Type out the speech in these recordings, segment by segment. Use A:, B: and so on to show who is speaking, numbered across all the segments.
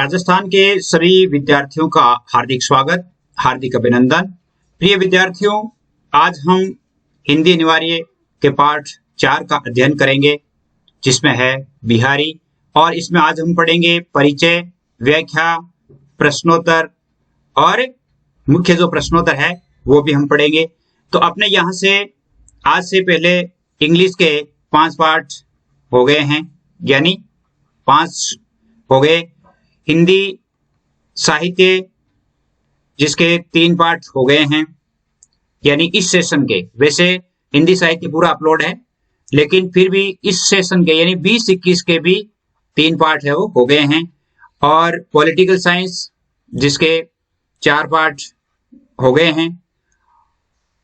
A: राजस्थान के सभी विद्यार्थियों का हार्दिक स्वागत, हार्दिक अभिनंदन। प्रिय विद्यार्थियों, आज हम हिंदी अनिवार्य के पाठ 4 का अध्ययन करेंगे, जिसमें है बिहारी। और इसमें आज हम पढ़ेंगे परिचय, व्याख्या, प्रश्नोत्तर और मुख्य जो प्रश्नोत्तर है वो भी हम पढ़ेंगे। तो अपने यहाँ से आज से पहले इंग्लिश के 5 पाठ हो गए हैं, यानी 5 हो गए। हिंदी साहित्य जिसके 3 पाठ हो गए हैं, यानी इस सेशन के। वैसे हिंदी साहित्य पूरा अपलोड है, लेकिन फिर भी इस सेशन के यानी 20-21 के भी 3 पाठ है वो हो गए हैं। और पॉलिटिकल साइंस जिसके 4 पाठ हो गए हैं।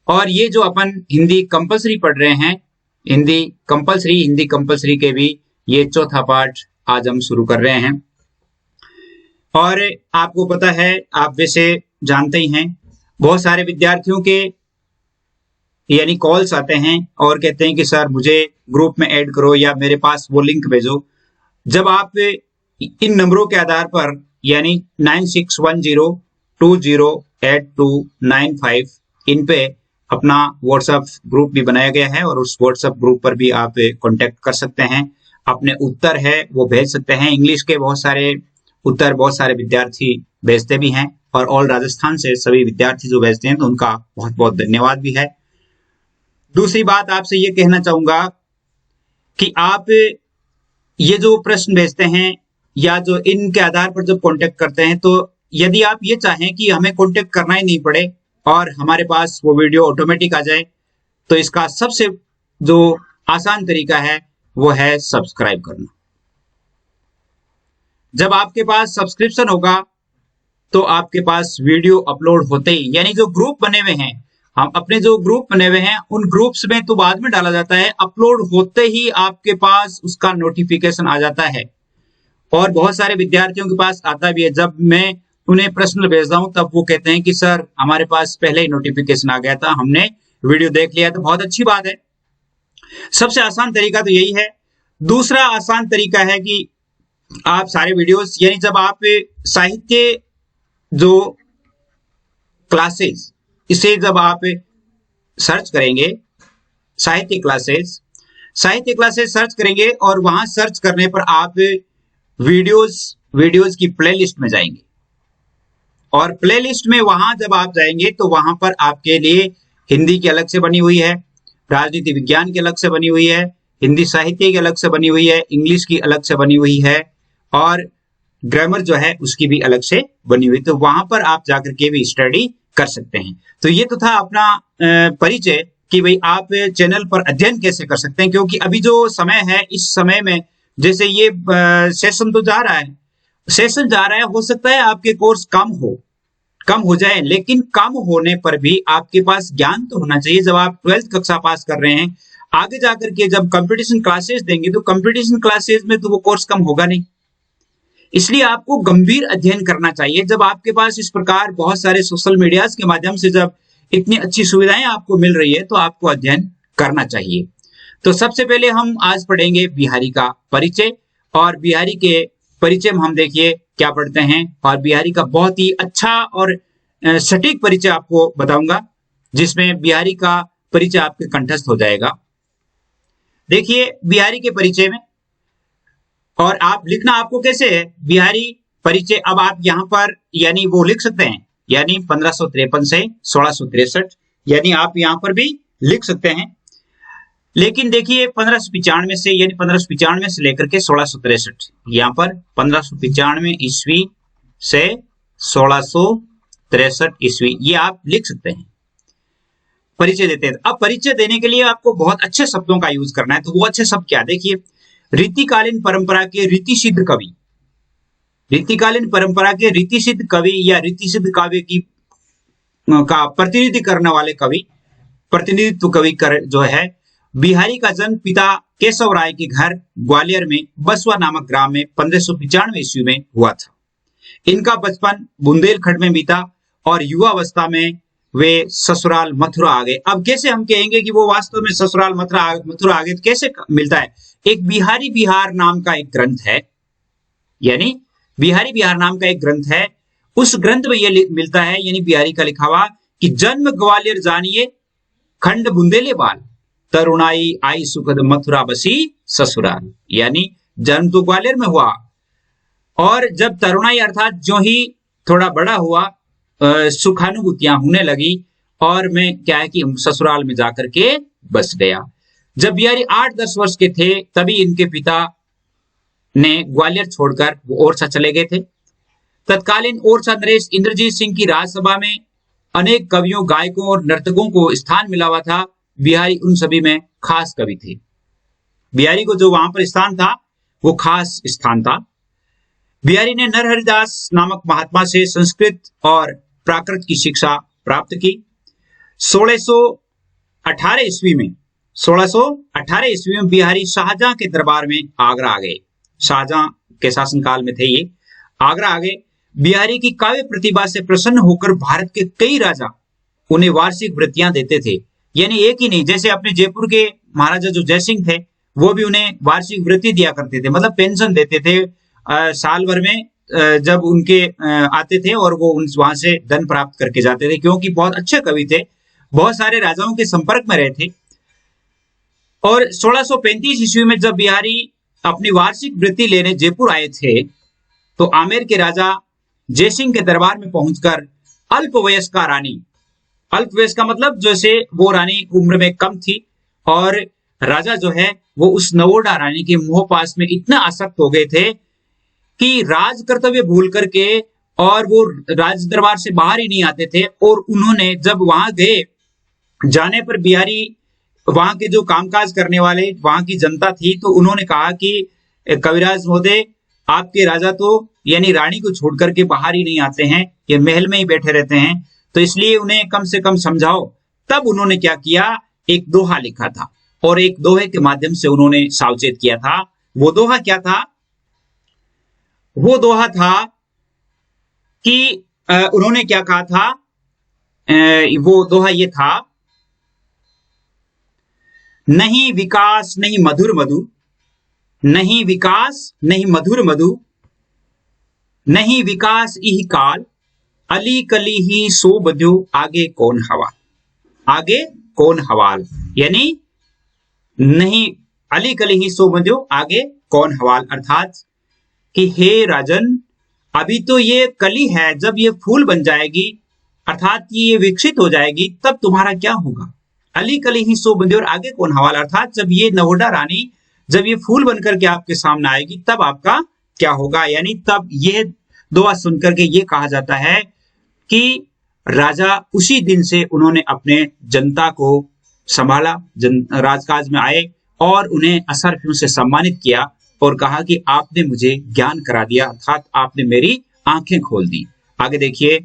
A: और ये जो अपन हिंदी कंपलसरी पढ़ रहे हैं, हिंदी कंपलसरी के भी ये 4था पाठ आज हम शुरू कर रहे हैं। और आपको पता है, आप वैसे जानते ही हैं, बहुत सारे विद्यार्थियों के यानी कॉल्स आते हैं और कहते हैं कि सर मुझे ग्रुप में ऐड करो या मेरे पास वो लिंक भेजो। जब आप इन नंबरों के आधार पर यानी 9610208295 इन पे अपना व्हाट्सएप ग्रुप भी बनाया गया है और उस व्हाट्सएप ग्रुप पर भी आप कांटेक्ट कर सकते हैं। अपने उत्तर है वो भेज सकते हैं। इंग्लिश के बहुत सारे उत्तर बहुत सारे विद्यार्थी भेजते भी हैं और ऑल राजस्थान से सभी विद्यार्थी जो भेजते हैं तो उनका बहुत बहुत धन्यवाद भी है। दूसरी बात आपसे ये कहना चाहूंगा कि आप ये जो प्रश्न भेजते हैं या जो इनके आधार पर जब कांटेक्ट करते हैं, तो यदि आप ये चाहें कि हमें कांटेक्ट करना ही नहीं पड़े और हमारे पास वो वीडियो ऑटोमेटिक आ जाए, तो इसका सबसे जो आसान तरीका है वो है सब्सक्राइब करना। जब आपके पास सब्सक्रिप्शन होगा तो आपके पास वीडियो अपलोड होते ही, यानी जो ग्रुप बने हुए हैं, हम अपने जो ग्रुप बने हुए हैं उन ग्रुप्स में तो बाद में डाला जाता है, अपलोड होते ही आपके पास उसका नोटिफिकेशन आ जाता है। और बहुत सारे विद्यार्थियों के पास आता भी है, जब मैं उन्हें प्रश्न भेजता हूं तब वो कहते हैं कि सर हमारे पास पहले ही नोटिफिकेशन आ गया था, हमने वीडियो देख लिया। तो बहुत अच्छी बात है। सबसे आसान तरीका तो यही है। दूसरा आसान तरीका है कि आप सारे वीडियोस, यानी जब आप साहित्य जो क्लासेस, इसे जब आप सर्च करेंगे साहित्य क्लासेस सर्च करेंगे और वहां सर्च करने पर आप वीडियोस की प्लेलिस्ट में जाएंगे और प्लेलिस्ट में वहां जब आप जाएंगे तो वहां पर आपके लिए हिंदी की अलग से बनी हुई है, राजनीति विज्ञान की अलग से बनी हुई है, हिंदी साहित्य की अलग से बनी हुई है, इंग्लिश की अलग से बनी हुई है और ग्रामर जो है उसकी भी अलग से बनी हुई। तो वहां पर आप जाकर के भी स्टडी कर सकते हैं। तो ये तो था अपना परिचय कि भाई आप चैनल पर अध्ययन कैसे कर सकते हैं, क्योंकि अभी जो समय है, इस समय में जैसे ये सेशन तो जा रहा है, हो सकता है आपके कोर्स कम हो जाए, लेकिन कम होने पर भी आपके पास ज्ञान तो होना चाहिए। जब आप 12th कक्षा पास कर रहे हैं, आगे जाकर के जब कंपटीशन क्लासेस देंगे तो कंपटीशन क्लासेस में तो वो कोर्स कम होगा नहीं। इसलिए आपको गंभीर अध्ययन करना चाहिए। जब आपके पास इस प्रकार बहुत सारे सोशल मीडियाज के माध्यम से जब इतनी अच्छी सुविधाएं आपको मिल रही है, तो आपको अध्ययन करना चाहिए। तो सबसे पहले हम आज पढ़ेंगे बिहारी का परिचय। और बिहारी के परिचय में हम देखिए क्या पढ़ते हैं, और बिहारी का बहुत ही अच्छा और सटीक परिचय आपको बताऊंगा, जिसमें बिहारी का परिचय आपके कंठस्थ हो जाएगा। देखिए बिहारी के परिचय में, और आप लिखना आपको कैसे है बिहारी परिचय। अब आप यहां पर यानी वो लिख सकते हैं, यानी 1553 से 1663, यानी आप यहां पर भी लिख सकते हैं। लेकिन देखिए 1595 से, यानी 1595 से लेकर के 1663, यहां पर 1595 ईस्वी से 1663 ईस्वी, ये आप लिख सकते हैं। परिचय देते हैं। अब परिचय देने के लिए आपको बहुत अच्छे शब्दों का यूज करना है। तो वो अच्छे शब्द क्या, देखिए रीतिकालीन परंपरा के रीतिसिद्ध कवि, रीतिकालीन परंपरा के रीतिसिद्ध कवि या रीतिसिद्ध काव्य की का प्रतिनिधि करने वाले कवि, प्रतिनिधित्व कवि जो है। बिहारी का जन्म पिता केशव राय के घर ग्वालियर में बसवा नामक ग्राम में 1595 ईस्वी में हुआ था। इनका बचपन बुंदेलखंड में बीता और युवावस्था में वे ससुराल मथुरा आ गए। अब कैसे हम कहेंगे कि वो वास्तव में ससुराल मथुरा आ गए, तो कैसे मिलता है? एक बिहारी बिहार नाम का एक ग्रंथ है, यानी बिहारी बिहार नाम का एक ग्रंथ है, उस ग्रंथ में यह मिलता है, यानी बिहारी का लिखा हुआ कि जन्म ग्वालियर जानिए खंड बुंदेले बाल, तरुणाई आई सुखद मथुरा बसी ससुराल। यानी जन्म तो ग्वालियर में हुआ, और जब तरुणाई अर्थात जो ही थोड़ा बड़ा हुआ, सुखानुभूतियां होने लगी, और मैं क्या है कि ससुराल में जाकर के बस गया। जब बिहारी 8-10 वर्ष के थे तभी इनके पिता ने ग्वालियर छोड़कर वो ओरछा चले गए थे। तत्कालीन ओरछा नरेश इंद्रजीत सिंह की राजसभा में अनेक कवियों, गायकों और नर्तकों को स्थान मिला हुआ था। बिहारी उन सभी में खास कवि थे। बिहारी को जो वहां पर स्थान था वो खास स्थान था। बिहारी ने नरहरिदास नामक महात्मा से संस्कृत और प्राकृत की शिक्षा प्राप्त की। 1618 ईस्वी में बिहारी शाहजहां के दरबार में आगरा आ गए। शाहजहां के शासनकाल में थे ये, आगरा आ गए। बिहारी की काव्य प्रतिभा से प्रसन्न होकर भारत के कई राजा उन्हें वार्षिक वृत्तियां देते थे। यानी एक ही नहीं, जैसे अपने जयपुर के महाराजा जो जयसिंह थे वो भी उन्हें वार्षिक वृत्ति दिया करते थे, मतलब पेंशन देते थे साल भर में जब उनके आते थे, और वो वहां से धन प्राप्त करके जाते थे, क्योंकि बहुत अच्छे कवि थे, बहुत सारे राजाओं के संपर्क में रहे थे। और 1635 ईस्वी में जब बिहारी अपनी वार्षिक वृत्ति लेने जयपुर आए थे तो आमेर के राजा जयसिंह के दरबार में पहुंचकर अल्पवयस्का रानी, अल्पवयस्का मतलब जैसे वो रानी उम्र में कम थी, और राजा जो है वो उस नवोढ़ा रानी के मोहपाश में इतना आसक्त हो गए थे कि राज कर्तव्य भूल करके और वो राज दरबार से बाहर ही नहीं आते थे। और उन्होंने जब वहां गए, जाने पर बिहारी वहां के जो कामकाज करने वाले वहां की जनता थी, तो उन्होंने कहा कि कविराज महोदय, आपके राजा तो यानी रानी को छोड़ करके बाहर ही नहीं आते हैं, ये महल में ही बैठे रहते हैं, तो इसलिए उन्हें कम से कम समझाओ। तब उन्होंने क्या किया, एक दोहा लिखा था, और एक दोहे के माध्यम से उन्होंने सावचेत किया था। वो दोहा क्या था? वो दोहा था कि उन्होंने क्या कहा था, वो दोहा ये था, नहीं विकास नहीं मधुर मधु, नहीं विकास नहीं मधुर मधु, नहीं विकास इह काल, अली कली ही सो बध्यो आगे कौन हवाल, आगे कौन हवाल। यानी नहीं, अली कली ही सो बध्यो आगे कौन हवाल, अर्थात कि हे राजन, अभी तो ये कली है, जब ये फूल बन जाएगी, अर्थात ये विकसित हो जाएगी, तब तुम्हारा क्या होगा। अली कली ही सो बंधे और आगे कौन हवाल, अर्थात जब ये नवोढ़ा रानी जब ये फूल बनकर के आपके सामने आएगी तब आपका क्या होगा। यानी तब ये दुआ सुनकर के ये कहा जाता है कि राजा उसी दिन से उन्होंने अपने जनता को संभाला, राजकाज में आए और उन्हें असरफियों से सम्मानित किया और कहा कि आपने मुझे ज्ञान करा दिया, अर्थात आपने मेरी आंखें खोल दी। आगे देखिए,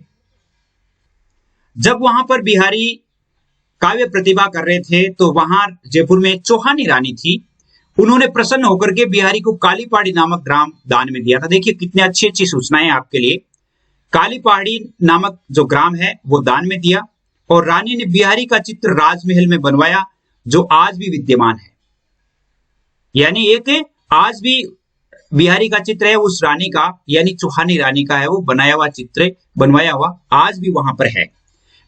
A: जब वहां पर बिहारी काव्य प्रतिभा कर रहे थे तो वहां जयपुर में चौहानी रानी थी, उन्होंने प्रसन्न होकर के बिहारी को काली पहाड़ी नामक ग्राम दान में दिया था। देखिए कितनी अच्छी अच्छी सूचनाएं आपके लिए। काली पहाड़ी नामक जो ग्राम है वो दान में दिया, और रानी ने बिहारी का चित्र राजमहल में बनवाया जो आज भी विद्यमान है। यानी एक आज भी बिहारी का चित्र है उस रानी का, यानी चौहानी रानी का है वो बनाया हुआ चित्र, बनवाया हुआ आज भी वहां पर है।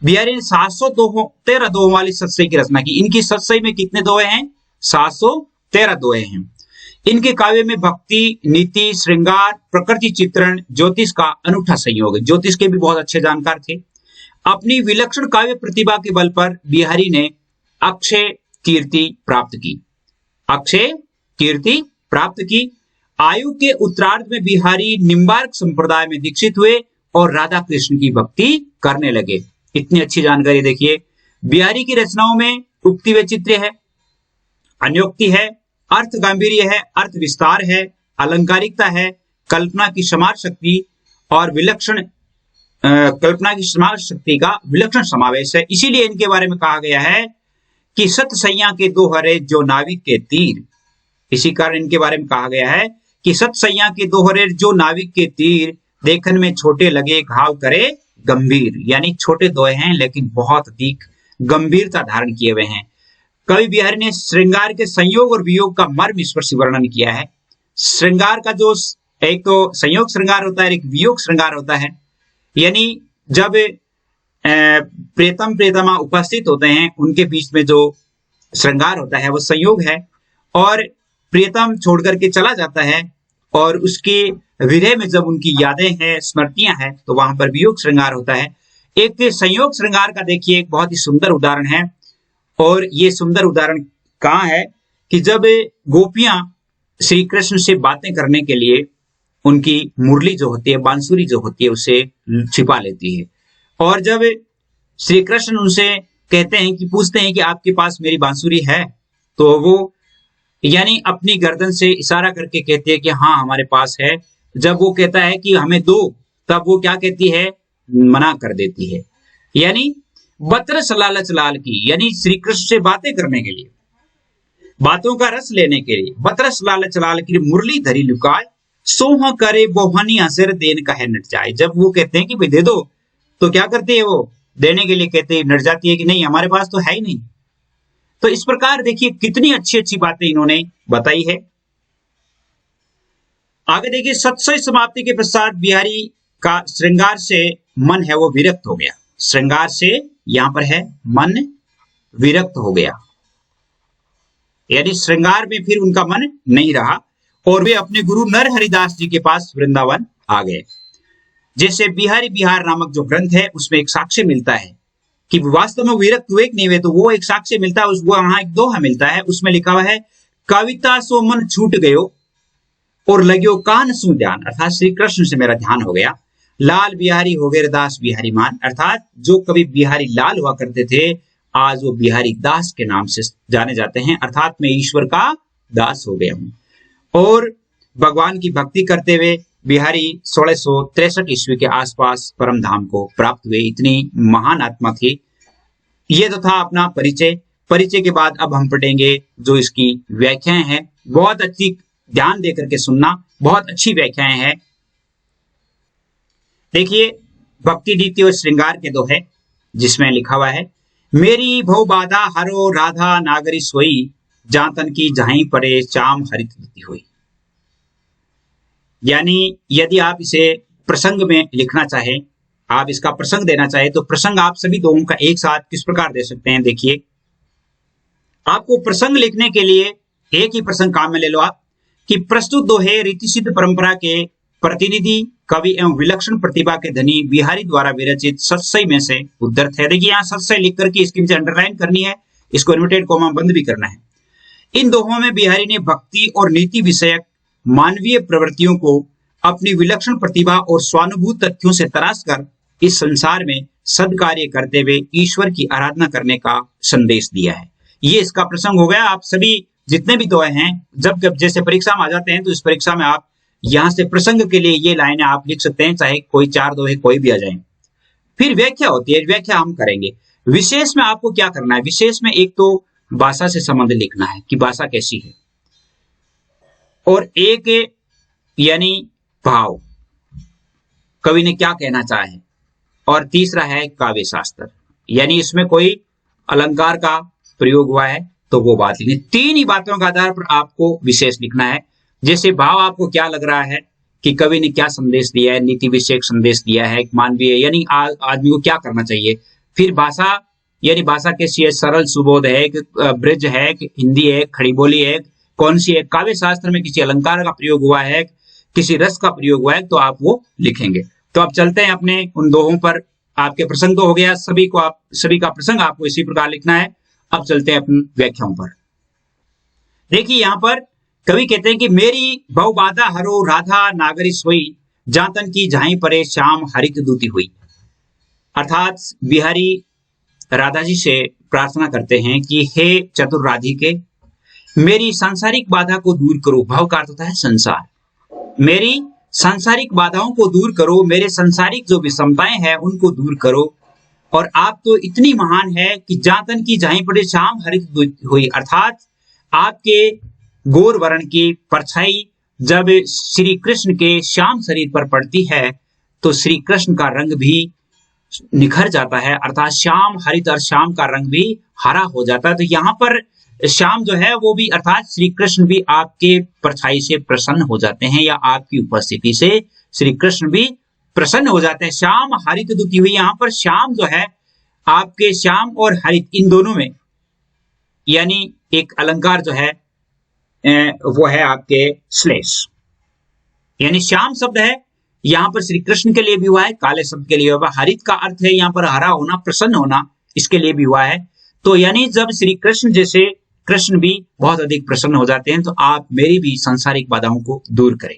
A: बिहारी ने 713 दोहों वाली सतसई की रचना की। इनकी सतसई में कितने दोहे हैं? 713 दोहे हैं। इनके काव्य में भक्ति, नीति, श्रृंगार, प्रकृति चित्रण, ज्योतिष का अनूठा संयोग है। ज्योतिष के भी बहुत अच्छे जानकार थे। अपनी विलक्षण काव्य प्रतिभा के बल पर बिहारी ने अक्षय कीर्ति प्राप्त की, अक्षय कीर्ति प्राप्त की। आयु के उत्तरार्ध में बिहारी निम्बार्क संप्रदाय में दीक्षित हुए और राधा कृष्ण की भक्ति करने लगे। इतनी अच्छी जानकारी देखिए। बिहारी की रचनाओं में उक्ति वैचित्र्य है, अन्योक्ति है, अर्थ गांभीर्य है, अर्थ विस्तार है, अलंकारिकता है, कल्पना की समाज शक्ति और विलक्षण कल्पना की समाज शक्ति का विलक्षण समावेश है। इसीलिए इनके बारे में कहा गया है कि सतसैया के दोहरे जो नाविक के तीर, इसी कारण इनके बारे में कहा गया है कि सतसैया के दोहरे जो नाविक के तीर, देखन में छोटे लगे घाव करे गंभीर। यानी छोटे दोहे हैं लेकिन बहुत अधिक गंभीरता धारण किए हुए हैं। कवि बिहारी ने श्रृंगार के संयोग और वियोग का मर्म स्पर्शी वर्णन किया है। श्रृंगार का जो एक तो संयोग श्रृंगार होता है, एक वियोग श्रृंगार होता है। यानी जब प्रेतम प्रेतमा उपस्थित होते हैं उनके बीच में जो श्रृंगार होता है वो संयोग है, और प्रियतम छोड़ करके चला जाता है और उसके विरह में जब उनकी यादें हैं, स्मृतियां हैं, तो वहां पर वियोग श्रृंगार होता है। एक संयोग श्रृंगार का देखिए एक बहुत ही सुंदर उदाहरण है, और ये सुंदर उदाहरण कहाँ है कि जब गोपियां श्री कृष्ण से बातें करने के लिए उनकी मुरली जो होती है, बांसुरी जो होती है, उसे छिपा लेती है, और जब श्री कृष्ण उनसे कहते हैं कि पूछते हैं कि आपके पास मेरी बांसुरी है, तो वो यानी अपनी गर्दन से इशारा करके कहती है कि हाँ हमारे पास है। जब वो कहता है कि हमें दो, तब वो क्या कहती है, मना कर देती है। यानी बतरस लालच लाल की, यानी श्री कृष्ण से बातें करने के लिए, बातों का रस लेने के लिए बतरस लालच लाल की मुरली धरी लुकाए, सोह करे बोहनी असर देन कहे नट जाए। जब वो कहते हैं कि भाई दे दो, तो क्या करती है वो, देने के लिए कहते हैं, नट जाती है कि नहीं हमारे पास तो है ही नहीं। तो इस प्रकार देखिए कितनी अच्छी अच्छी बातें इन्होंने बताई है। आगे देखिए, सत्संग समाप्ति के पश्चात बिहारी का श्रृंगार से मन है वो विरक्त हो गया। श्रृंगार से यहां पर है मन विरक्त हो गया, यानी श्रृंगार में फिर उनका मन नहीं रहा, और वे अपने गुरु नर हरिदास जी के पास वृंदावन आ गए। जैसे बिहारी बिहार नामक जो ग्रंथ है उसमें एक साक्ष्य मिलता है कि वास्तव में विरक्त हुए कि नहीं हुए, तो वो एक साक्ष्य मिलता है। उसको वहां एक दोहा मिलता है, उसमें लिखा हुआ है, कविता सो मन छूट गयो और लग्यो कान सु ध्यान, अर्थात श्री कृष्ण से मेरा ध्यान हो गया। लाल बिहारी हो गए दास बिहारी मान, अर्थात जो कभी बिहारी लाल हुआ करते थे आज वो बिहारी दास के नाम से जाने जाते हैं, अर्थात मैं ईश्वर का दास हो गया हूं। और भगवान की भक्ति करते हुए बिहारी 1663 ईस्वी के आसपास परम धाम को प्राप्त हुए। इतनी महान आत्मा थी। ये तो था अपना परिचय। परिचय के बाद अब हम पढ़ेंगे जो इसकी व्याख्याएं हैं, बहुत अच्छी ध्यान देकर के सुनना, बहुत अच्छी व्याख्याएं हैं। देखिए, भक्ति नीति और श्रृंगार के दोहे जिसमें लिखा हुआ है, मेरी भव बाधा हरो राधा नागरी सोई, जातन की जहां पड़े चाम हरित दुती हुई। यानी यदि आप इसे प्रसंग में लिखना चाहें, आप इसका प्रसंग देना चाहें, तो प्रसंग आप सभी दोनों का एक साथ किस प्रकार दे सकते हैं। देखिए, आपको प्रसंग लिखने के लिए एक ही प्रसंग काम में ले लो आप, कि प्रस्तुत दोहे रीति सिद्ध परंपरा के प्रतिनिधि कवि एवं विलक्षण प्रतिभा के धनी बिहारी द्वारा विरचित सत्सई में से उद्धृत है। देखिए, यहाँ सत्सई लिख करके इसके नीचे अंडरलाइन करनी है, इसको इन्वर्टेड कोमा बंद भी करना है। इन दोहों में बिहारी ने भक्ति और नीति विषयक मानवीय प्रवृत्तियों को अपनी विलक्षण प्रतिभा और स्वानुभूत तथ्यों से तराश कर इस संसार में सदकार्य करते हुए ईश्वर की आराधना करने का संदेश दिया है। ये इसका प्रसंग हो गया। आप सभी जितने भी दोहे हैं, जब जैसे परीक्षा में आ जाते हैं, तो इस परीक्षा में आप यहां से प्रसंग के लिए ये लाइनें आप लिख सकते हैं, चाहे कोई 4 दोहे कोई भी आ जाए। फिर व्याख्या होती है, व्याख्या हम करेंगे। विशेष में आपको क्या करना है, विशेष में एक तो भाषा से संबंध लिखना है कि भाषा कैसी है, और एक यानी भाव, कवि ने क्या कहना चाहा है, और तीसरा है काव्य शास्त्र, यानी इसमें कोई अलंकार का प्रयोग हुआ है तो वो बात लिखनी। 3 ही बातों के आधार पर आपको विशेष लिखना है। जैसे भाव आपको क्या लग रहा है कि कवि ने क्या संदेश दिया है, नीति विषयक संदेश दिया है, मानवीय यानी आदमी को क्या करना चाहिए। फिर भाषा, यानी भाषा कैसी है, सरल सुबोध है कि ब्रज है कि हिंदी है, खड़ी बोली है, कौन सी है। काव्य शास्त्र में किसी अलंकार का प्रयोग हुआ है, किसी रस का प्रयोग हुआ है, तो आप वो लिखेंगे। तो अब चलते हैं अपने उन दोहों पर। आपके प्रसंग तो हो गया, सभी का प्रसंग आपको इसी प्रकार लिखना है। अब चलते हैं अपनी व्याख्याओं पर। देखिए, यहां पर कवि कहते हैं कि मेरी भव बाधा हरो राधा नागरी सोई, जातन की जहां परे श्याम हरित दूती हुई। अर्थात बिहारी राधा जी से प्रार्थना करते हैं कि हे चतुर राधिके, मेरी सांसारिक बाधा को दूर करो। भाव का अर्थ होता है संसार। मेरी सांसारिक बाधाओं को दूर करो, मेरे सांसारिक जो विषमताएं हैं उनको दूर करो। और आप तो इतनी महान है कि जातन की जहां पड़े श्याम हरित हुई, अर्थात आपके गोर वर्ण की परछाई जब श्री कृष्ण के श्याम शरीर पर पड़ती है तो श्री कृष्ण का रंग भी निखर जाता है, अर्थात श्याम हरित और श्याम का रंग भी हरा हो जाता है। तो यहाँ पर श्याम जो है वो भी अर्थात श्री कृष्ण भी आपके परछाई से प्रसन्न हो जाते हैं, या आपकी उपस्थिति से श्री कृष्ण भी प्रसन्न हो जाते हैं। श्याम हरित दुखी हुई, यहां पर श्याम जो है आपके श्याम और हरित इन दोनों में, यानी एक अलंकार जो है वो है आपके श्लेष, यानी श्याम शब्द है यहां पर श्री कृष्ण के लिए भी हुआ है, काले शब्द के लिए हुआ। हरित का अर्थ है यहां पर हरा होना, प्रसन्न होना, इसके लिए भी हुआ है। तो यानी जब श्री कृष्ण जैसे कृष्ण भी बहुत अधिक प्रसन्न हो जाते हैं, तो आप मेरी भी सांसारिक बाधाओं को दूर करें।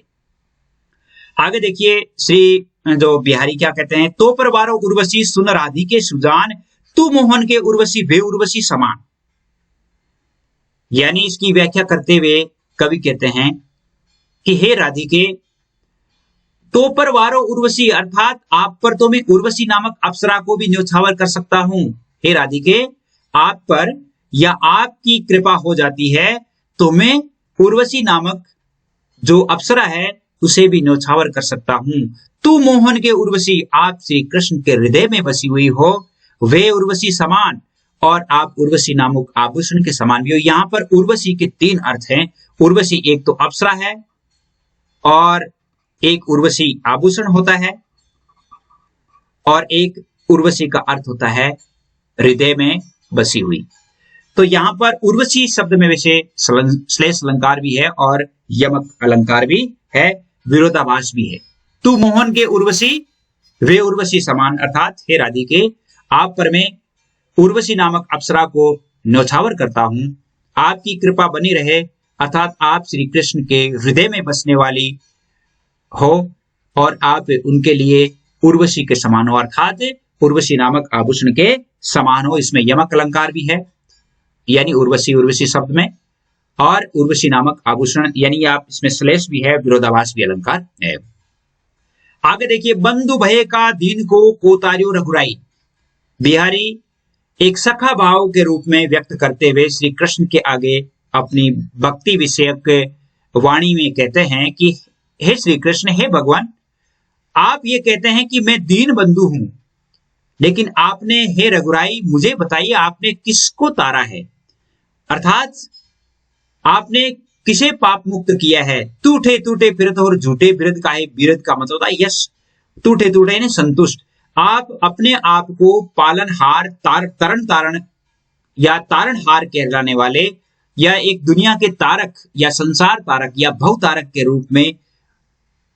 A: आगे देखिए श्री जो बिहारी क्या कहते हैं, तो परवारो उर्वशी सुन राधिके सुजान, तू मोहन के उर्वशी वे उर्वशी समान। यानी इसकी व्याख्या करते हुए कवि कहते हैं कि हे राधिके, तो परवारो उर्वशी अर्थात आप पर तो मैं उर्वशी नामक अप्सरा को भी न्योछावर कर सकता हूं। हे राधिके, आप पर या आपकी कृपा हो जाती है तो मैं उर्वशी नामक जो अप्सरा है उसे भी न्योछावर कर सकता हूं। तू मोहन के उर्वशी, आप श्री कृष्ण के हृदय में बसी हुई हो, वे उर्वशी समान, और आप उर्वशी नामक आभूषण के समान भी हो। यहां पर उर्वशी के तीन अर्थ हैं। उर्वशी एक तो अप्सरा है, और एक उर्वशी आभूषण होता है, और एक उर्वशी का अर्थ होता है हृदय में बसी हुई। तो यहां पर उर्वशी शब्द में वैसे श्लेष अलंकार भी है और यमक अलंकार भी है, विरोधाभास भी है। तू मोहन के उर्वशी वे उर्वशी समान, अर्थात हे राधिके, आप पर मैं उर्वशी नामक अप्सरा को न्योछावर करता हूं। आपकी कृपा बनी रहे, अर्थात आप श्री कृष्ण के हृदय में बसने वाली हो और आप उनके लिए उर्वशी के समान हो, अर्थात उर्वशी नामक आभूषण के समान हो। इसमें यमक अलंकार भी है, यानी उर्वशी उर्वशी शब्द में, और उर्वशी नामक आभूषण, यानी आप इसमें श्लेष भी है, विरोधाभास भी अलंकार है। आगे देखिए, बंधु भय का दीन को कोतार्यो रघुराई। बिहारी एक सखा भाव के रूप में व्यक्त करते हुए श्री कृष्ण के आगे अपनी भक्ति विषयक वाणी में कहते हैं कि हे श्री कृष्ण, हे भगवान, आप ये कहते हैं कि मैं दीन बंधु हूं, लेकिन आपने हे रघुराई मुझे बताइए आपने किसको तारा है, अर्थात आपने किसे पाप मुक्त किया है। टूटे टूटे फिरत और झूठे फिरत काहे बीरत का मतलब होता है यश, टूटे टूटे यानी संतुष्ट। आप अपने आप को पालनहार, तरण तारण या तारणहार कहलाने वाले, या एक दुनिया के तारक या संसार तारक या भव तारक के रूप में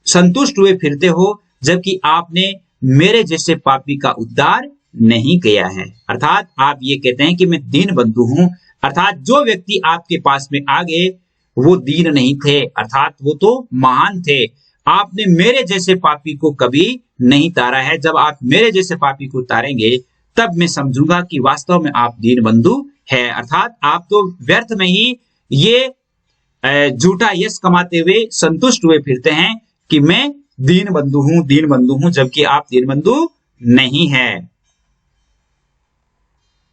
A: संतुष्ट हुए फिरते हो, जबकि आपने मेरे जैसे पापी का उद्धार नहीं किया है। अर्थात आप ये कहते हैं कि मैं दीन बंधु हूं, अर्थात जो व्यक्ति आपके पास में आ गए वो दीन नहीं थे, अर्थात वो तो महान थे। आपने मेरे जैसे पापी को कभी नहीं तारा है। जब आप मेरे जैसे पापी को तारेंगे तब मैं समझूंगा कि वास्तव में आप दीन बंधु है। अर्थात आप तो व्यर्थ में ही ये झूठा यश कमाते हुए संतुष्ट हुए फिरते हैं कि मैं दीन बंधु हूं, जबकि आप दीन बंधु नहीं है।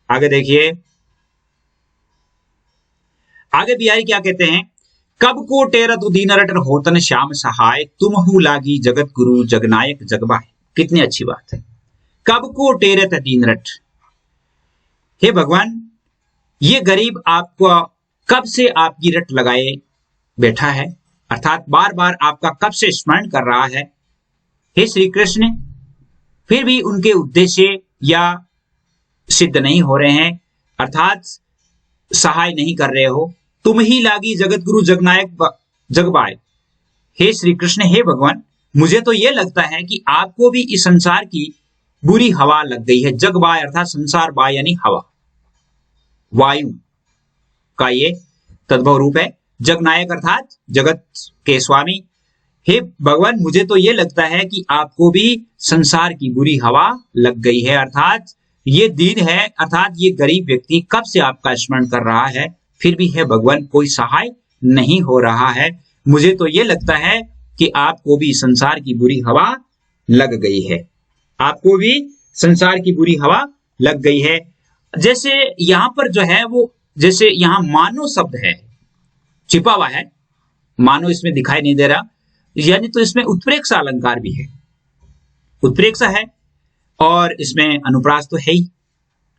A: आगे देखिए, आगे बिहारी क्या कहते हैं, कब को टेरत दीन रट होतन श्याम सहाय, तुम हु लागी जगत गुरु जगनायक जगबाय। कितनी अच्छी बात है, कब को टेरत दीन रट। हे भगवान, ये गरीब आपको कब से आपकी रट लगाए बैठा है, अर्थात बार बार आपका कब से स्मरण कर रहा है। हे श्री कृष्ण, फिर भी उनके उद्देश्य या सिद्ध नहीं हो रहे हैं, अर्थात सहाय नहीं कर रहे हो। तुम ही लागी जगत गुरु जगनायक जगबाय। हे श्री कृष्ण, हे भगवान, मुझे तो यह लगता है कि आपको भी इस संसार की बुरी हवा लग गई है। जगबाय अर्थात संसार, बाय यानी हवा, वायु का ये तद्भव रूप है। जगनायक अर्थात जगत के स्वामी। हे भगवान, मुझे तो यह लगता है कि आपको भी संसार की बुरी हवा लग गई है, अर्थात ये दीन है, अर्थात ये गरीब व्यक्ति कब से आपका स्मरण कर रहा है, फिर भी है भगवान कोई सहाय नहीं हो रहा है। मुझे तो यह लगता है कि आपको भी संसार की बुरी हवा लग गई है, आपको भी संसार की बुरी हवा लग गई है। जैसे यहां पर जो है वो, जैसे यहां मानो शब्द है छिपा हुआ है, मानो इसमें दिखाई नहीं दे रहा, यानी तो इसमें उत्प्रेक्षा अलंकार भी है, उत्प्रेक्षा है और इसमें अनुप्रास तो है ही।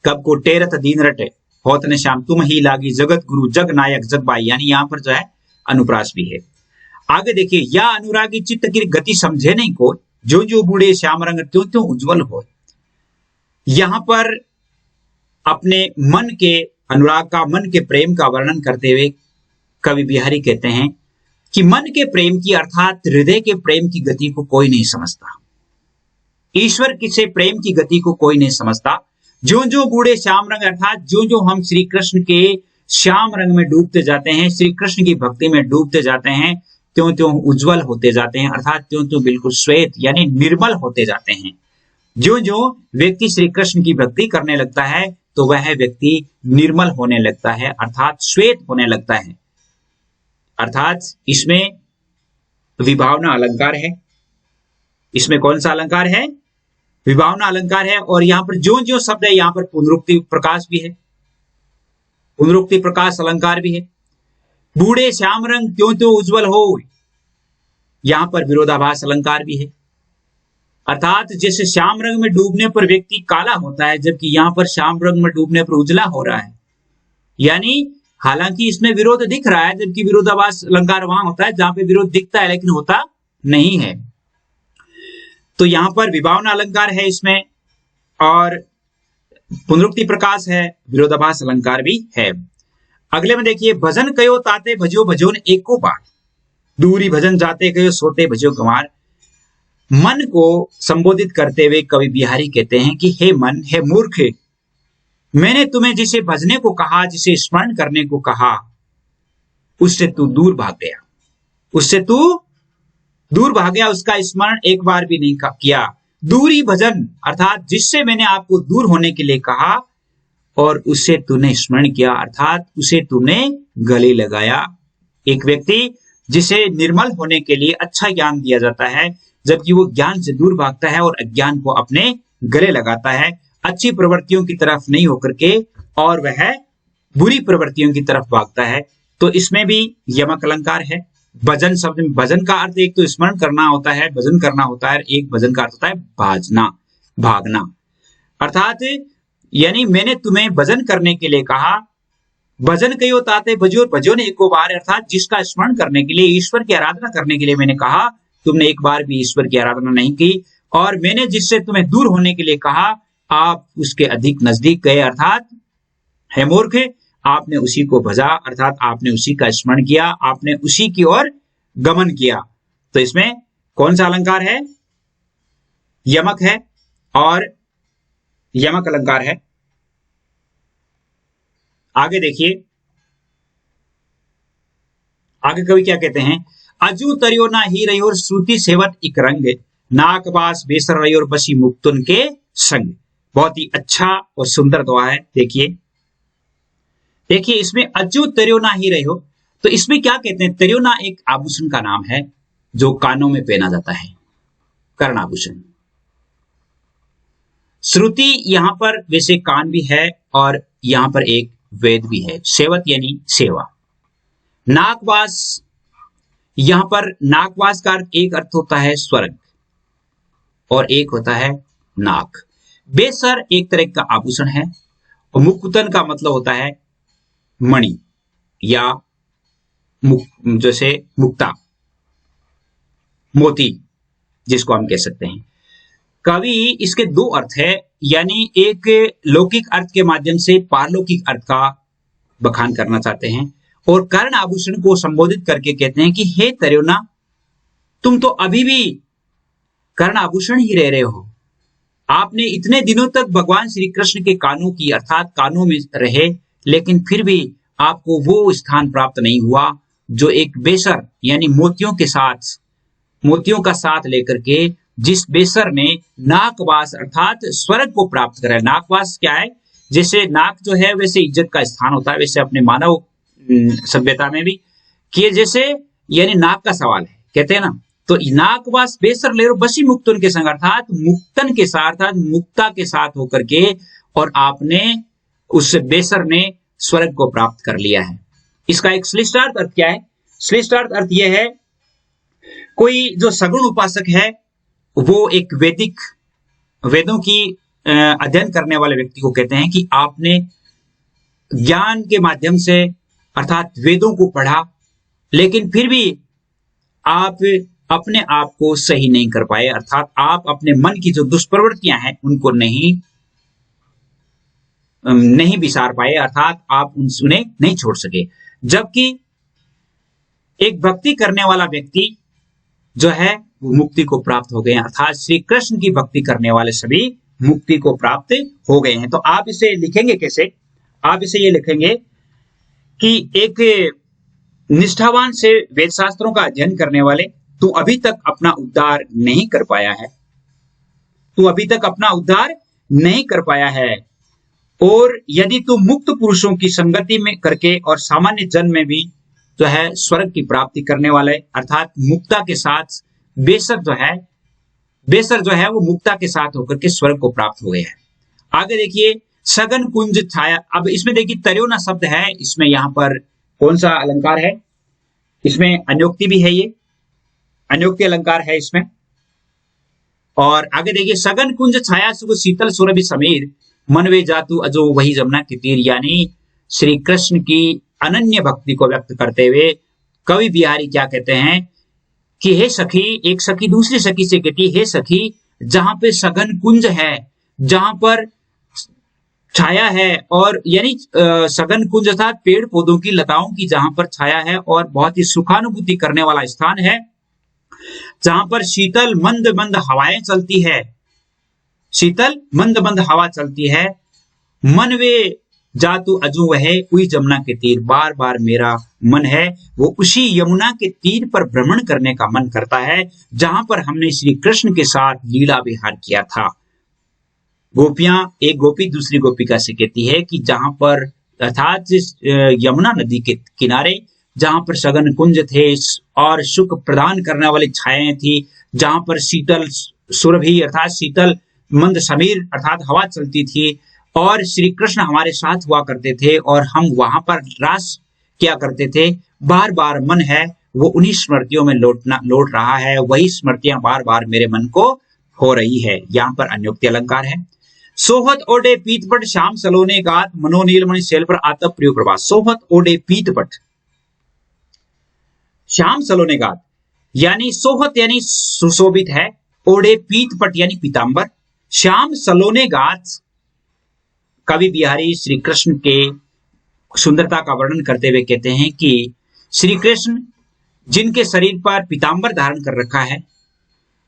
A: कब को टेरत दीन रटे, होत न श्याम तुम ही लागी जगत गुरु जग नायक जग बाई, यानी यहाँ पर जो है अनुप्रास भी है। आगे देखिए, या अनुरागी चित्त की गति समझे नहीं को, जो जो बूढ़े श्याम रंग त्यों त्यों उज्जवल हो। यहां पर अपने मन के अनुराग का, मन के प्रेम का वर्णन करते हुए कवि बिहारी कहते हैं कि मन के प्रेम की अर्थात हृदय के प्रेम की गति को कोई नहीं समझता, ईश्वर से प्रेम की गति को कोई नहीं समझता। जो जो बूढ़े श्याम रंग अर्थात जो जो हम श्री कृष्ण के श्याम रंग में डूबते जाते हैं, श्री कृष्ण की भक्ति में डूबते जाते हैं, त्यों त्यों उज्जवल होते जाते हैं, अर्थात त्यों त्यों बिल्कुल श्वेत यानी निर्मल होते जाते हैं। जो जो व्यक्ति श्री कृष्ण की भक्ति करने लगता है तो वह व्यक्ति निर्मल होने लगता है, अर्थात श्वेत होने लगता है। अर्थात इसमें विभावना अलंकार है। इसमें कौन सा अलंकार है? विभावना अलंकार है। और यहां पर जो जो शब्द है, यहां पर पुनरुक्ति प्रकाश भी है, पुनरुक्ति प्रकाश अलंकार भी है। बूढ़े श्याम रंग त्यों त्यों उज्जवल हो, यहां पर विरोधाभास अलंकार भी है। अर्थात जैसे श्याम रंग में डूबने पर व्यक्ति काला होता है, जबकि यहां पर श्याम रंग में डूबने पर उजला हो रहा है। यानी हालांकि इसमें विरोध दिख रहा है, जबकि विरोधाभास अलंकार वहां होता है जहां पे विरोध दिखता है लेकिन होता नहीं है। तो यहां पर विभावना अलंकार है इसमें, और पुनरुक्ति प्रकाश है, विरोधाभास अलंकार भी है। अगले में देखिए, भजन कयो ताते भजो भजोन एको बार, दूरी भजन जाते कयो सोते भजो गंवार। मन को संबोधित करते हुए कवि बिहारी कहते हैं कि हे मन, हे मूर्ख, मैंने तुम्हें जिसे भजने को कहा, जिसे स्मरण करने को कहा, उससे तू दूर भाग गया, उससे तू दूर भाग गया, उसका स्मरण एक बार भी नहीं किया। दूरी भजन अर्थात जिससे मैंने आपको दूर होने के लिए कहा और उससे तूने स्मरण किया, अर्थात उसे तूने गले लगाया। एक व्यक्ति जिसे निर्मल होने के लिए अच्छा ज्ञान दिया जाता है, जबकि वो ज्ञान से दूर भागता है और अज्ञान को अपने गले लगाता है, अच्छी प्रवृत्तियों की तरफ नहीं होकर के, और वह बुरी प्रवृत्तियों की तरफ भागता है। तो इसमें भी यमक अलंकार है। भजन शब्द में भजन का अर्थ एक तो स्मरण करना होता है, भजन करना होता है, एक भजन का अर्थ होता है भाजना, भागना। अर्थात यानी मैंने तुम्हें भजन करने के लिए कहा, भजन कयो ताते भजो भजो ने एको बार, अर्थात जिसका स्मरण करने के लिए, ईश्वर की आराधना करने के लिए मैंने कहा, तुमने एक बार भी ईश्वर की आराधना नहीं की। और मैंने जिससे तुम्हें दूर होने के लिए कहा, आप उसके अधिक नजदीक गए, अर्थात हे मूर्ख, आपने उसी को भजा, अर्थात आपने उसी का स्मरण किया, आपने उसी की ओर गमन किया। तो इसमें कौन सा अलंकार है? यमक है, और यमक अलंकार है। आगे देखिए, आगे कवि क्या कहते हैं? अजू तरियो ना ही रही और श्रुति सेवत इक रंग, नाकबास बेसर रही और बसी मुक्तुन के संग। बहुत ही अच्छा और सुंदर दुआ है। देखिए इसमें अजू तरियो ना ही रही हो, तो इसमें क्या कहते हैं? तरियो ना एक आभूषण का नाम है जो कानों में पहना जाता है, कर्ण आभूषण। श्रुति यहां पर वैसे कान भी है और यहां पर एक वेद भी है, सेवत यानी सेवा। नाकवास, यहां पर नाकवास का एक अर्थ होता है स्वर्ग और एक होता है नाक। बेसर एक तरह का आभूषण है, और मुकुतन का मतलब होता है मणि या जैसे मुक्ता, मोती जिसको हम कह सकते हैं। कवि इसके दो अर्थ है, यानी एक लौकिक अर्थ के माध्यम से पारलौकिक अर्थ का बखान करना चाहते हैं, और कर्ण आभूषण को संबोधित करके कहते हैं कि हे तरुणा, तुम तो अभी भी कर्ण आभूषण ही रह रहे हो। आपने इतने दिनों तक भगवान श्री कृष्ण के कानों की अर्थात कानों में रहे, लेकिन फिर भी आपको वो स्थान प्राप्त नहीं हुआ जो एक बेसर यानी मोतियों के साथ, मोतियों का साथ लेकर के जिस बेसर ने नाकवास अर्थात स्वर्ग को प्राप्त करा है। नाकवास क्या है? जैसे नाक जो है वैसे इज्जत का स्थान होता है, वैसे अपने मानव सभ्यता में भी कि जैसे यानी नाक का सवाल है, कहते हैं ना, तो नाकवास बेसर ले बसी मुक्तन के संग, अर्थात मुक्तन के साथ, अर्थात मुक्ता के साथ होकर के, और आपने उस बेसर ने स्वर्ग को प्राप्त कर लिया है। इसका एक श्लिष्टार्थ अर्थ क्या है? श्लिष्टार्थ अर्थ यह है, कोई जो सगुण उपासक है वो एक वैदिक वेदों की अध्ययन करने वाले व्यक्ति को कहते हैं कि आपने ज्ञान के माध्यम से अर्थात वेदों को पढ़ा, लेकिन फिर भी आप अपने आप को सही नहीं कर पाए, अर्थात आप अपने मन की जो दुष्प्रवृत्तियां हैं उनको नहीं विसार पाए, अर्थात आप उन्हें नहीं छोड़ सके। जबकि एक भक्ति करने वाला व्यक्ति जो है वो मुक्ति को प्राप्त हो गए हैं, अर्थात श्री कृष्ण की भक्ति करने वाले सभी मुक्ति को प्राप्त हो गए हैं। तो आप इसे लिखेंगे कैसे? आप इसे ये लिखेंगे कि एक निष्ठावान से वेद शास्त्रों का अध्ययन करने वाले, तू अभी तक अपना उद्धार नहीं कर पाया है, तू अभी तक अपना उद्धार नहीं कर पाया है। और यदि तू मुक्त पुरुषों की संगति में करके और सामान्य जन्म में भी जो है स्वर्ग की प्राप्ति करने वाले, अर्थात मुक्ता के साथ बेसर जो है वो मुक्ता के साथ होकर के स्वर्ग को प्राप्त हो गए हैं। आगे देखिए, सघन कुंज छाया। अब इसमें देखिए तर्योना शब्द है, इसमें यहां पर कौन सा अलंकार है? इसमें अन्योक्ति भी है, ये अन्योक्ति अलंकार है इसमें। और आगे देखिए, सघन कुंज छाया सुख शीतल सुरभि समीर मन वे जातु अजो वही जमुना के तीर। यानी श्री कृष्ण की अनन्य भक्ति को व्यक्त करते हुए कवि बिहारी क्या कहते हैं कि हे सखी, एक सखी दूसरी सखी से कहती है, हे सखी, जहां पे सघन कुंज है, जहां पर छाया है, और यानी सघन कुंज अर्थात पेड़ पौधों की लताओं की जहां पर छाया है और बहुत ही सुखानुभूति करने वाला स्थान है, जहां पर शीतल मंद मंद हवाएं चलती है, शीतल मंद मंद हवा चलती है, मन वे जातु अजू वह उई जमुना के तीर। बार बार मेरा मन है वो उसी यमुना के तीर पर भ्रमण करने का मन करता है जहां पर हमने श्री कृष्ण के साथ लीला विहार किया था। गोपियां, एक गोपी दूसरी गोपिका से कहती है कि जहां पर अर्थात यमुना नदी के किनारे जहां पर सघन कुंज थे और सुख प्रदान करने वाली छायाएं थी, जहां पर शीतल सुरभि अर्थात शीतल मंद समीर अर्थात हवा चलती थी और श्री कृष्ण हमारे साथ हुआ करते थे और हम वहां पर रास किया करते थे, बार बार मन है वो उन्हीं स्मृतियों में लौट रहा है, वही स्मृतियां बार बार मेरे मन को हो रही है। यहाँ पर अन्योक्ति अलंकार है। सोहत ओडे पीतपट श्याम सलोने गात मनोनीलमणि शैल पर आतप प्रिय प्रभात। सोहत ओडे पीतपट श्याम सलोने गात, यानी सोहत यानी सुशोभित है, ओडे पीतपट यानी पीतांबर, श्याम सलोने गात। कवि बिहारी श्री कृष्ण के सुंदरता का वर्णन करते हुए कहते हैं कि श्री कृष्ण जिनके शरीर पर पीतांबर धारण कर रखा है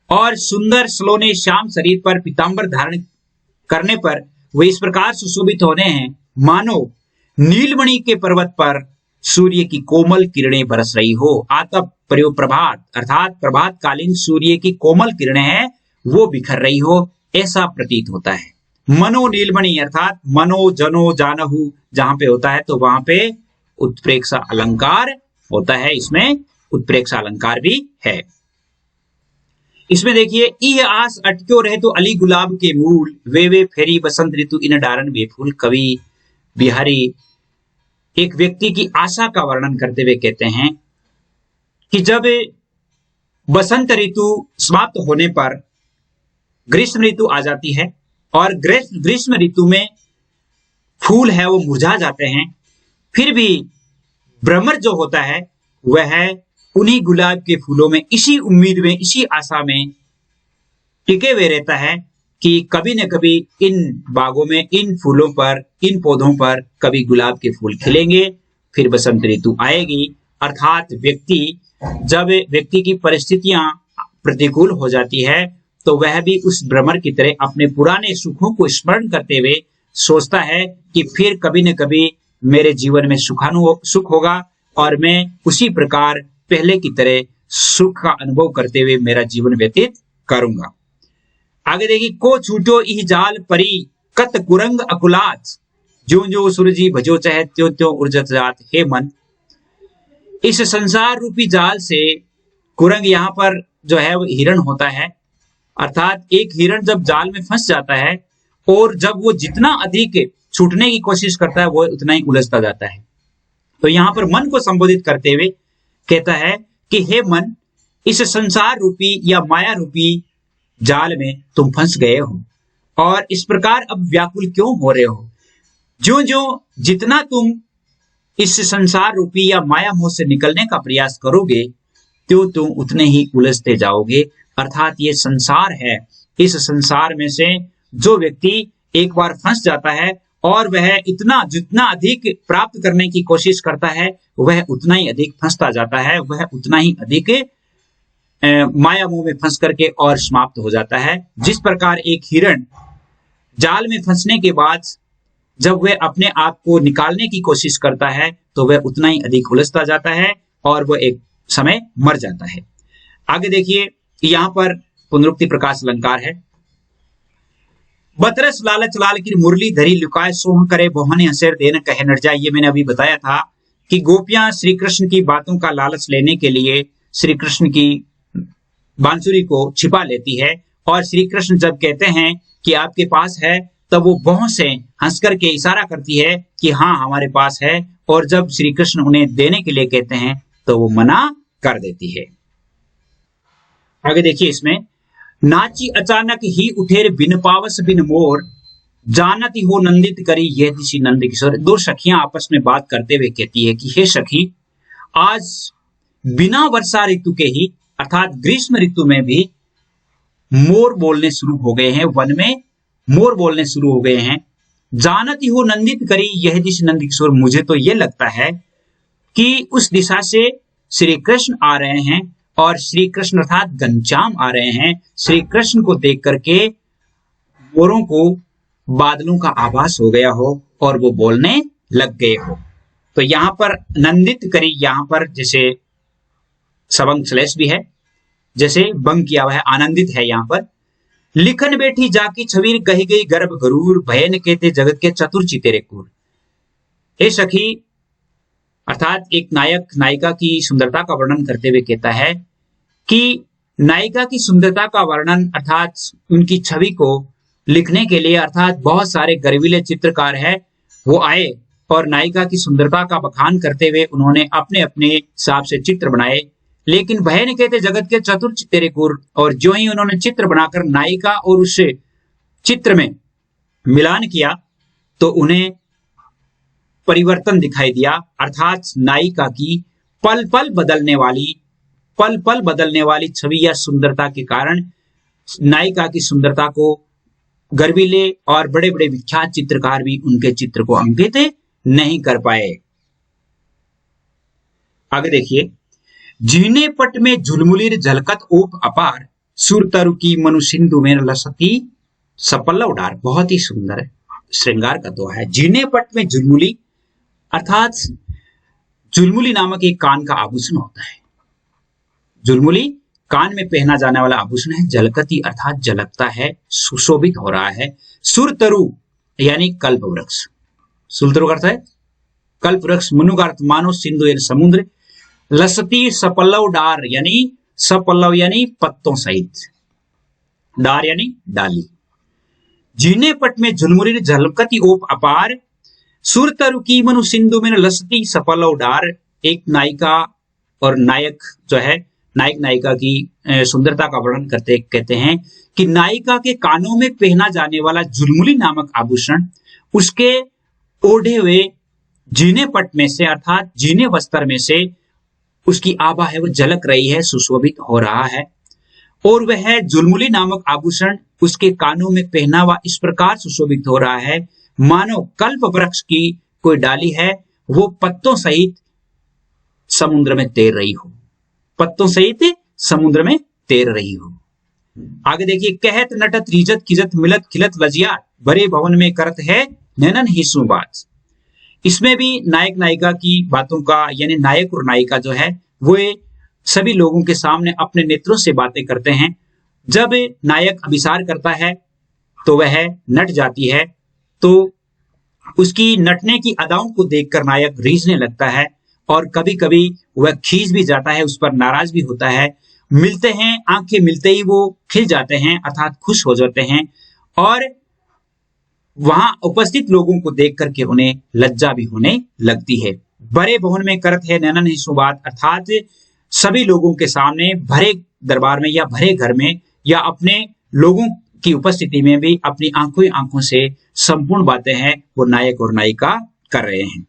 A: और सुंदर सलोने श्याम शरीर पर पीतांबर धारण करने पर वे इस प्रकार सुशोभित होने हैं मानो नीलमणि के पर्वत पर सूर्य की कोमल किरणें बरस रही हो। आतप प्रयोग प्रभात अर्थात प्रभात कालीन सूर्य की कोमल किरणें हैं वो बिखर रही हो, ऐसा प्रतीत होता है। मनो नीलमणि अर्थात मनो जनो जानहु जहां पे होता है तो वहां पे उत्प्रेक्षा अलंकार होता है, इसमें उत्प्रेक्षा अलंकार भी है। इसमें देखिए, इह आस अटक्यो रहे तो अली गुलाब के मूल वे फेरी बसंत ऋतु इन डारन बेफूल। कवि बिहारी एक व्यक्ति की आशा का वर्णन करते हुए कहते हैं कि जब बसंत ऋतु समाप्त होने पर ग्रीष्म ऋतु आ जाती है और ग्रीष्म ऋतु में फूल है वो मुरझा जाते हैं, फिर भी भ्रमर जो होता है वह उन्हीं गुलाब के फूलों में इसी उम्मीद में इसी आशा में टिके हुए रहता है कि कभी न कभी इन बागों में इन फूलों पर इन पौधों पर कभी गुलाब के फूल खिलेंगे, फिर बसंत ऋतु आएगी। अर्थात जब व्यक्ति की परिस्थितियां प्रतिकूल हो जाती है तो वह भी उस भ्रमर की तरह अपने पुराने सुखों को स्मरण करते हुए सोचता है कि फिर कभी न कभी मेरे जीवन में सुख होगा और मैं उसी प्रकार पहले की तरह सुख का अनुभव करते हुए मेरा जीवन व्यतीत करूंगा। आगे देखिए, को छूटो इह जाल परी कत कुरंग अकुलात जो जो सूरजी भजो चाहे त्यों त्यों उर्जत जात। हे मन, इस संसार रूपी जाल से, कुरंग यहाँ पर जो है वो हिरण होता है, अर्थात एक हिरण जब जाल में फंस जाता है और जब वो जितना अधिक छूटने की कोशिश करता है वो उतना ही उलझता जाता है। तो यहाँ पर मन को संबोधित करते हुए कहता है कि हे मन, इस संसार रूपी या माया रूपी जाल में तुम फंस गए हो और इस प्रकार अब व्याकुल क्यों हो रहे हो। ज्यो ज्यो जितना तुम इस संसार रूपी या माया मोह से निकलने का प्रयास करोगे, तो तुम उतने ही उलझते जाओगे। अर्थात ये संसार है, इस संसार में से जो व्यक्ति एक बार फंस जाता है और वह इतना जितना अधिक प्राप्त करने की कोशिश करता है, वह उतना ही अधिक फंसता जाता है, वह उतना ही अधिक माया मोह में फंस करके और समाप्त हो जाता है। जिस प्रकार एक हिरण जाल में फंसने के बाद जब वह अपने आप को निकालने की कोशिश करता है, तो वह उतना ही अधिक उलझता जाता है और वह एक समय मर जाता है। आगे देखिए, यहां पर पुनरुक्ति प्रकाश अलंकार है। बतरस लालच लाल की मुरली धरी लुकाए सोह करे बोहने हसेर देन कहे नट जाए। ये मैंने अभी बताया था कि गोपियां श्री कृष्ण की बातों का लालच लेने के लिए श्री कृष्ण की बांसुरी को छिपा लेती है, और श्री कृष्ण जब कहते हैं कि आपके पास है, तब वो बहु से हंस करके इशारा करती है कि हाँ हमारे पास है, और जब श्री कृष्ण उन्हें देने के लिए कहते हैं तो वो मना कर देती है। आगे देखिए, इसमें नाची अचानक ही उठेर बिन पावस बिन मोर जानती हो नंदित करी यह दिशी नंद किशोर। दो सखियां आपस में बात करते हुए कहती है कि हे सखी, आज बिना वर्षा ऋतु के ही अर्थात ग्रीष्म ऋतु में भी मोर बोलने शुरू हो गए हैं, वन में मोर बोलने शुरू हो गए हैं। जानती हो नंदित करी यह दिश नंद किशोर। मुझे तो यह लगता है कि उस दिशा से श्री कृष्ण आ रहे हैं, और श्री कृष्ण अर्थात घनश्याम आ रहे हैं। श्री कृष्ण को देख करके मोरों को बादलों का आभास हो गया हो और वो बोलने लग गए हो। तो यहां पर नंदित करी, यहां पर जैसे सबंग श्लेष भी है, जैसे बंग किया हुआ है, आनंदित है। यहां पर लिखन बैठी जाकी छवीर कही गई गर्भ गरूर भयन कहते जगत के चतुर चितेरे कूर। हे सखी, अर्थात एक नायक नायिका की सुंदरता का वर्णन करते हुए कहता है कि नायिका की सुंदरता का वर्णन अर्थात उनकी छवि को लिखने के लिए अर्थात बहुत सारे गर्वीले चित्रकार है वो आए, और नायिका की सुंदरता का बखान करते हुए उन्होंने अपने अपने हिसाब से चित्र बनाए। लेकिन भय ने कहते जगत के चतुर चितेरे कूर, और जो ही उन्होंने चित्र बनाकर नायिका और उस चित्र में मिलान किया तो उन्हें परिवर्तन दिखाई दिया। अर्थात नायिका की पल पल बदलने वाली छवि या सुंदरता के कारण नायिका की सुंदरता को गर्वीले और बड़े बड़े विख्यात चित्रकार भी उनके चित्र को अंकित नहीं कर पाए। आगे देखिए, जीने पट में झुलमुलीर झलकत ओप अपार सुरतरु की मनु सिंधु में लसती सपल्लव डार। बहुत ही सुंदर श्रृंगार का दोहा है। जीने पट में झुलमुली, अर्थात झुलमुली नामक एक कान का आभूषण होता है। झुलमुली कान में पहना जाने वाला आभूषण है। झलकती अर्थात झलकता है, सुशोभित हो रहा है। सुरतरु यानी कल्प वृक्ष, सुरतरु का अर्थ है कल्प वृक्ष, मनु का अर्थ मानो, सिंधु यानी समुद्र, लसती सपल्लव डार यानी सपल्लव यानी पत्तों सहित, डार यानी डाली। जीने पट में झुलमुली झलकती ओप अपार सुरतरु की मनु सिंधु में लसती सपल्लव डार। एक नायिका और नायक जो है, नायक नायिका की सुंदरता का वर्णन करते कहते हैं कि नायिका के कानों में पहना जाने वाला झुलमुली नामक आभूषण उसके ओढ़े हुए जीने पट में से अर्थात जीने वस्त्र में से उसकी आभा है वो झलक रही है, सुशोभित हो रहा है। और वह झुलमुली नामक आभूषण उसके कानों में पहना हुआ इस प्रकार सुशोभित हो रहा है मानो कल्प वृक्ष की कोई डाली है वो पत्तों सहित समुद्र में तैर रही हो, पत्तों सहित समुद्र में तैर रही हो। आगे देखिए, कहत नटत रीजत किजत मिलत खिलत लजिया बड़े भवन में करत है नैनन हिस्सों बात। इसमें भी नायक नायिका की बातों का यानी नायक और नायिका जो है वो सभी लोगों के सामने अपने नेत्रों से बातें करते हैं। जब नायक अभिसार करता है तो वह नट जाती है, तो उसकी नटने की अदाओं को देखकर नायक रीझने लगता है और कभी कभी वह खींच भी जाता है, उस पर नाराज भी होता है। मिलते हैं, आंखें मिलते ही वो खिल जाते हैं अर्थात खुश हो जाते हैं, और वहां उपस्थित लोगों को देख करके उन्हें लज्जा भी होने लगती है। बड़े भवन में करत है नैनन हिस्सों बात, अर्थात सभी लोगों के सामने भरे दरबार में या भरे घर में या अपने लोगों की उपस्थिति में भी अपनी आंखों ही आंखों से संपूर्ण बातें हैं वो नायक और नायिका कर रहे हैं।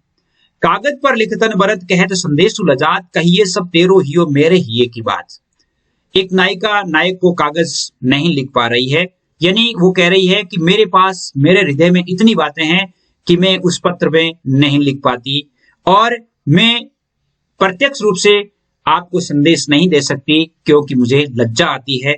A: कागज पर लिखतन बरत कहत संदेश लजात, कहिए सब तेरो हियो मेरे हिये की बात। एक नायिका नायक को कागज नहीं लिख पा रही है, यानी वो कह रही है कि मेरे पास मेरे हृदय में इतनी बातें हैं कि मैं उस पत्र में नहीं लिख पाती और मैं प्रत्यक्ष रूप से आपको संदेश नहीं दे सकती क्योंकि मुझे लज्जा आती है।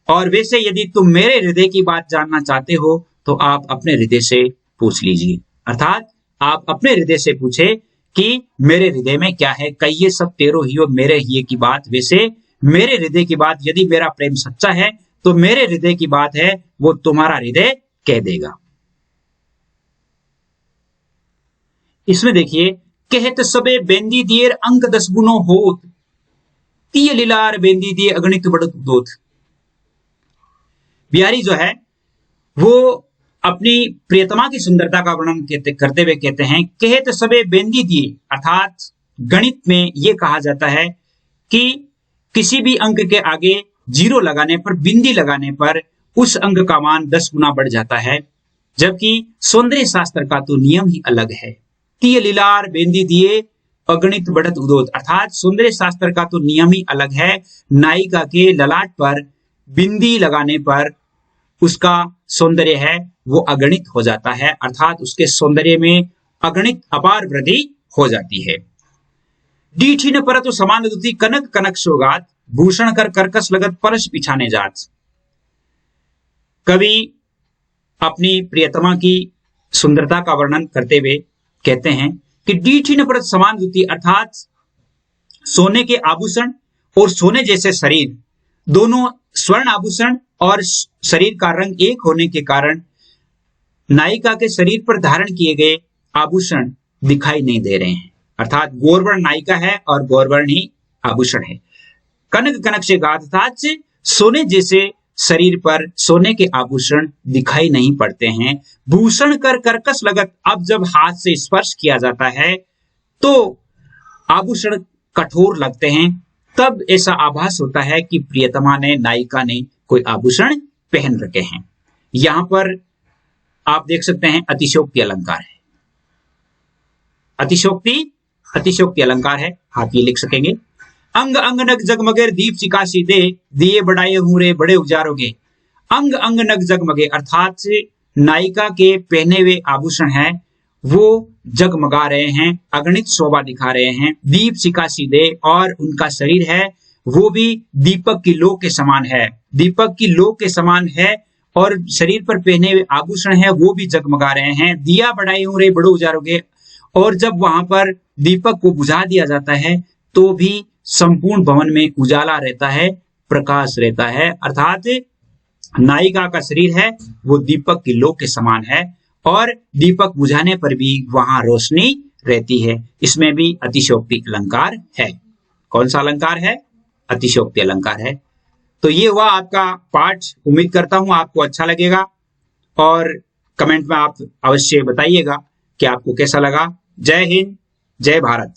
A: और वैसे यदि तुम मेरे हृदय की बात जानना चाहते हो तो आप अपने हृदय से पूछ लीजिए, अर्थात आप अपने हृदय से पूछे कि मेरे हृदय में क्या है, कहिए सब तेरो हियो मेरे हिये की बात। वैसे मेरे हृदय की बात, यदि मेरा प्रेम सच्चा है तो मेरे हृदय की बात है वो तुम्हारा हृदय कह देगा। इसमें देखिए, कहत सबे बेंदी दिएर अंक 10 गुनो होत, तिय लीलार बेंदी दिए अगणित बढ़त दोत। बिहारी जो है वो अपनी प्रियतमा की सुंदरता का वर्णन करते हुए कहते हैं, कहत सबे बेंदी दिए, अर्थात गणित में यह कहा जाता है कि किसी भी अंक के आगे जीरो लगाने पर, बिंदी लगाने पर उस अंक का मान 10 गुना बढ़ जाता है, जबकि सौंदर्य शास्त्र का तो नियम ही अलग है। तिय लीलार बेंदी दिए अगणित बढ़त उदोत, अर्थात सौंदर्य शास्त्र का तो नियम ही अलग है। नायिका के ललाट पर बिंदी लगाने पर उसका सौंदर्य है वो अगणित हो जाता है, अर्थात उसके सौंदर्य में अगणित अपार वृद्धि हो जाती है। डीठिन परतु समान दुति कनक कनक सोगात, भूषण कर कर्कश लगत परश पिछाने जात। कवि अपनी प्रियतमा की सुंदरता का वर्णन करते हुए कहते हैं कि डीठिन परत समान दुति, अर्थात सोने के आभूषण और सोने जैसे शरीर, दोनों स्वर्ण आभूषण और शरीर का रंग एक होने के कारण नायिका के शरीर पर धारण किए गए आभूषण दिखाई नहीं दे रहे हैं, अर्थात गौरवर्ण नायिका है और गौरवर्ण ही आभूषण है। कनक कनक से गात, अर्थात सोने जैसे शरीर पर सोने के आभूषण दिखाई नहीं पड़ते हैं। भूषण कर कर्कश लगत, अब जब हाथ से स्पर्श किया जाता है तो आभूषण कठोर लगते हैं, तब ऐसा आभास होता है कि प्रियतमा ने, नायिका ने कोई आभूषण पहन रखे हैं। यहां पर आप देख सकते हैं अतिशयोक्ति अलंकार है, अतिशयोक्ति अलंकार है, आप ये लिख सकेंगे। अंग अंग नग जगमगे दीप चिकासी दे, दिए बढ़ाए हूं रे बड़े उजारोगे। अंग अंग नग जगमगे, अर्थात नायिका के पहने हुए आभूषण हैं वो जगमगा रहे हैं, अगणित शोभा दिखा रहे हैं। दीप चिकासी दे, और उनका शरीर है वो भी दीपक की लो के समान है, दीपक की लो के समान है, और शरीर पर पहने हुए आभूषण है वो भी जगमगा रहे हैं। दिया बढ़ाए हूं रे बड़े उजारोगे, और जब वहां पर दीपक को बुझा दिया जाता है तो भी संपूर्ण भवन में उजाला रहता है, प्रकाश रहता है, अर्थात नायिका का शरीर है वो दीपक की लो के समान है और दीपक बुझाने पर भी वहां रोशनी रहती है। इसमें भी अतिशयोक्ति अलंकार है। कौन सा अलंकार है? अतिशयोक्ति अलंकार है। तो ये हुआ आपका पाठ। उम्मीद करता हूं आपको अच्छा लगेगा और कमेंट में आप अवश्य बताइएगा कि आपको कैसा लगा। जय हिंद, जय भारत।